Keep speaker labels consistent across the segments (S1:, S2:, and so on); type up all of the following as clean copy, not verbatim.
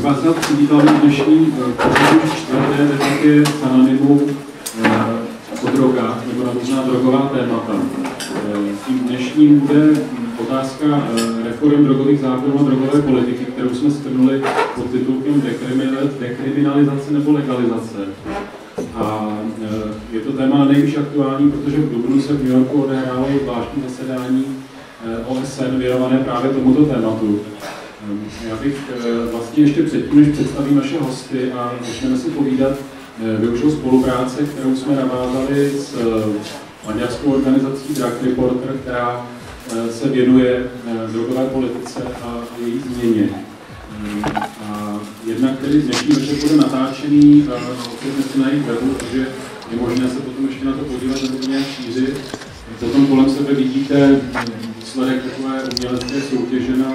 S1: bych vás rád přivítal na dnešní pořadu čtvrté debatě s Anonymu o drogách nebo na různá drogová témata. Tím dnešním bude otázka reform drogových zákonů a drogové politiky, kterou jsme shrnuli pod titulkem dekriminalizace nebo legalizace. A je to téma nejvíc aktuální, protože v dubnu se v New Yorku odehrálo zvláštní zasedání OSN věnované právě tomuto tématu. Já bych vlastně ještě předtím, než představím naše hosty a začneme si povídat, využil spolupráce, kterou jsme navázali s maďarskou organizací Drug Reporter, která se věnuje drogové politice a její změně. A jednak tedy dnešní večer bude natáčený, opět si najít webu, takže je možné se potom ještě na to podívat nebo to nějak šířit. Potom kolem sebe vidíte výsledek takové umělecké soutěže na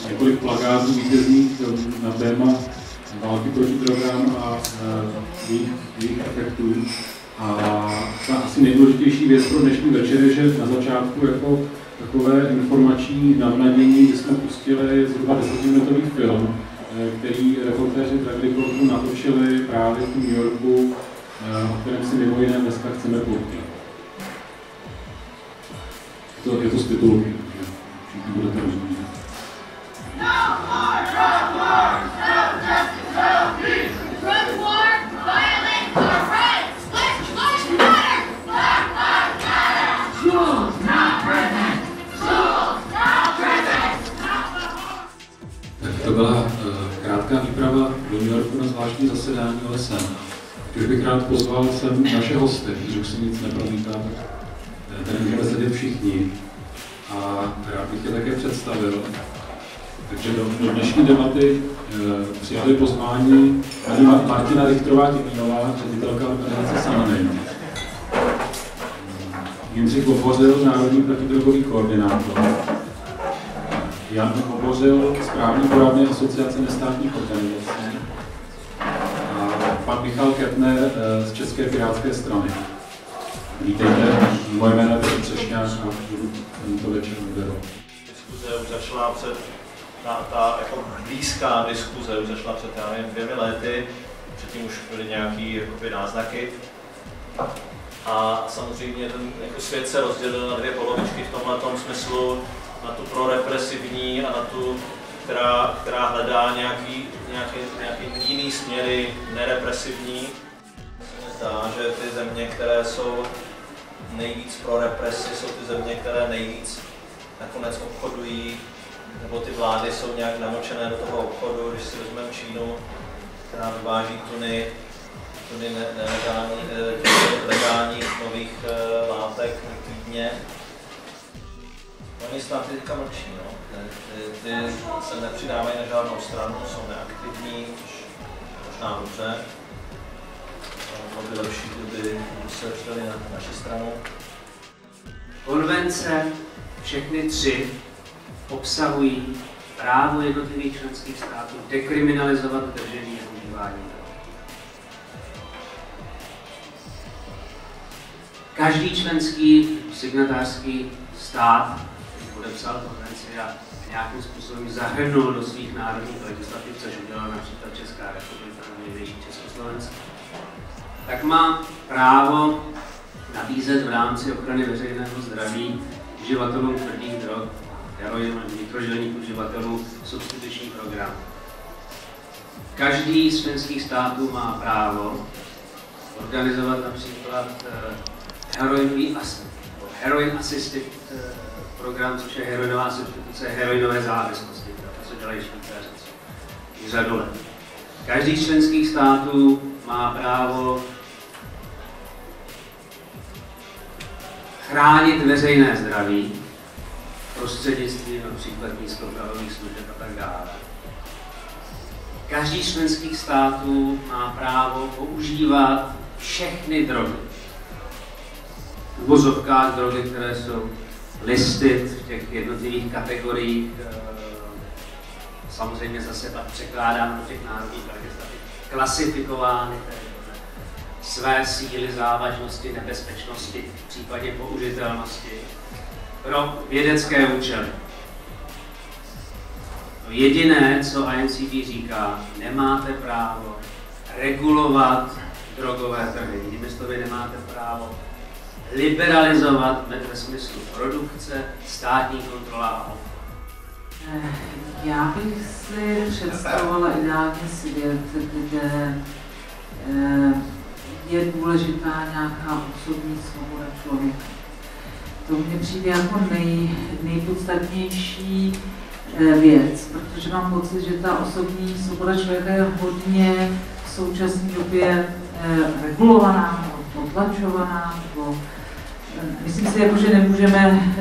S1: několik plakátů vítězných na téma války proti drogám a jejich efektů. A ta asi nejdůležitější věc pro dnešní večer je, že na začátku jako takové informační navnadění jsme pustili zhruba 10minutový film, který reportéři Drug Reportu natočili právě v New Yorku, o kterém si mimo jiné dneska chceme povídat. Je to z titulky, takže všichni budete rozumět. To byla krátká výprava do New Yorku na zvláštní zasedání OSN. Když bych rád pozval sem naše hosty, když už se nic nepromítá, tak tady můžeme sedět všichni. A rád bych je také představil. Takže do dnešní debaty přijali pozvání paní Martina Richtrová-Těmínová, ředitelka organizace Sanonym. Jindřich Vobořil, národní protidrogový koordinátor. Jan Vobořil, správní poradny Asociace nestátních organizací. A pan Michal Kettner z České pirátské strany. Vítejte, moje jméno je Petr Třešňák a budu tento večer moderovat.
S2: Diskuze už začala ta jako blízká diskuze už začala před 2 lety, předtím už byly nějaké náznaky. A samozřejmě ten jako svět se rozdělil na 2 polovičky v tomhletom smyslu, na tu prorepresivní a na tu, která hledá nějaký jiný směry, nerepresivní. Zdá, že ty země, které jsou nejvíc pro represi, jsou ty země, které nejvíc nakonec obchodují, nebo ty vlády jsou nějak namočené do toho obchodu. Když si vezmeme Čínu, která vyváží tuny legálních nových látek týdně. Oni státy teďka mlčí, no. Ty se nepřidávají na žádnou stranu, jsou neaktivní, což možná dobře. Bylo by lepší, kdyby se přidali na naši stranu.
S3: Konvence, všechny 3, obsahují právo jednotlivých členských států dekriminalizovat držení a užívání drog. Každý členský signatářský stát podepsal konvenci a nějakým způsobem zahrnul do svých národních legislativ, což udělala například Česká republika nebo největší Československo, tak má právo nabízet v rámci ochrany veřejného zdraví uživatelům tvrdých drog, heroinu, nitrožilních uživatelů substituční program. Každý z členských států má právo organizovat například heroin assisted program, což je heroinová substituce heroinové závislosti, to se dělají Švýcaři už řadu let. Každý z členských států má právo chránit veřejné zdraví prostřednictvím například nízkoprahových služeb a tak dále. Každý z členských států má právo používat všechny drogy. V uvozovkách drogy, které jsou listed v těch jednotlivých kategoriích, samozřejmě zase pak překládáno do těch národních legislativ, klasifikovány své síly, závažnosti, nebezpečnosti, v případě použitelnosti pro vědecké účely. To jediné, co INCB říká, nemáte právo regulovat drogové trhy. Jinými slovy, nemáte právo liberalizovat ve smyslu produkce, státní kontrola a obchod.
S4: Já bych si představovala ideální svět, kde je důležitá nějaká osobní svoboda člověka. To mně přijde jako nejpodstatnější věc, protože mám pocit, že ta osobní svoboda člověka je hodně v současné době regulovaná, potlačovaná. Myslím si, jako, že nemůžeme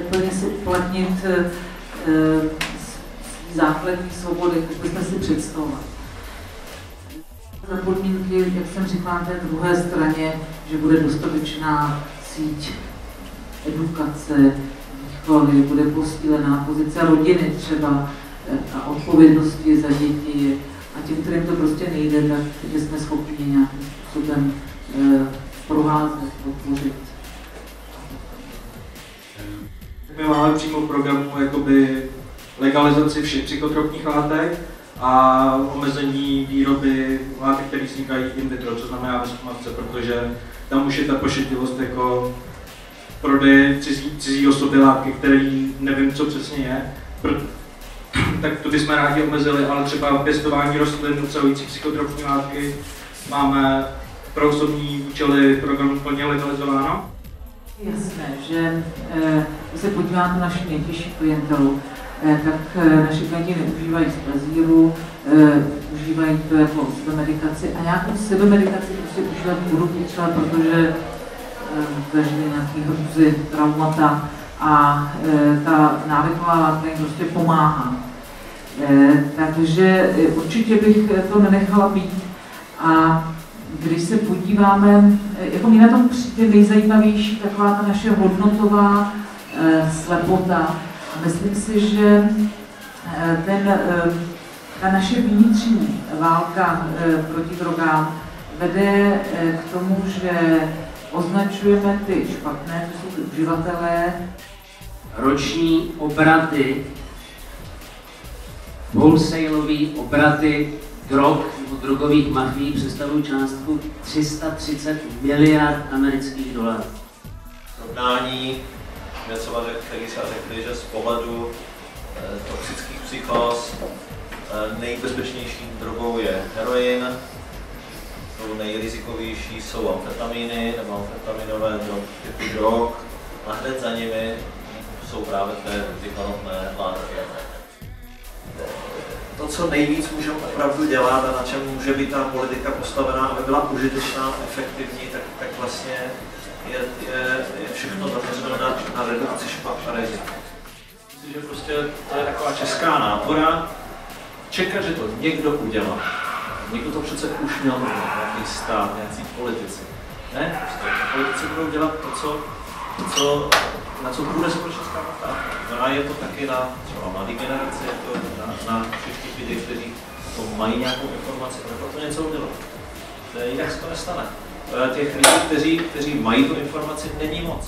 S4: plně si uplatnit základní svobody, jak bychom si představovali. Za podmínky, jak jsem řekla, na té druhé straně, že bude dostatečná síť edukace, výchovy, bude posílená pozice rodiny třeba a odpovědnosti za děti a těm, kterým to prostě nejde, tak že jsme schopni nějakým způsobem provázet, podpořit.
S5: My máme přímo v programu jakoby legalizaci všech psychotropních látek a omezení výroby látek, které vznikají in vitro, co znamená bez matce, protože tam už je ta pošetilost jako prodej cizí osoby látky, který nevím, co přesně je. Tak to bychom rádi omezili, ale třeba pěstování rostlin obsahující psychotropní látky máme pro osobní účely programu plně legalizováno.
S4: Jasné, že když se podíváme na naši nejtěžší klientelu, tak naši klienti neužívají stazíru, užívají to jako sebemedikaci a nějakou sebemedikaci prostě užívat budou třeba, protože zažili nějaký hrůzy, traumata a ta návyková látka jim prostě pomáhá. Takže určitě bych to nenechala být. A když se podíváme, jako mě na tom přijde nejzajímavější taková ta naše hodnotová slepota. Myslím si, že ta naše vnitřní válka proti drogám vede k tomu, že označujeme ty špatné, to jsou ty uživatelé.
S3: Roční obraty, wholesaleové obraty drog nebo drogových mafií představují částku 330 miliard amerických dolarů.
S2: Srovnání, který se řekli, že z pohledu toxických psychóz nejbezpečnější drogou je heroin, tou nejrizikovější jsou amfetaminy nebo amfetaminové typy drog a hned za nimi jsou právě ty konopné látky. To, co nejvíc můžeme opravdu dělat a na čem může být ta politika postavená, aby byla užitečná, efektivní, tak vlastně je všechno zaměřeno na redukci špatných rizik. Myslím, že prostě to je taková česká nápora, čekat, že to někdo udělá. Někdo to přece už měl nějaký stát, nějací politici. Ne, prostě politici budou dělat to, na co bude společenská ptát. Je to taky na třeba mladé generaci, je to na všech těch lidí, kteří to mají nějakou informaci, nebo to něco udělat. Jinak se to nestane. Těch lidí, kteří mají tu informaci, není moc.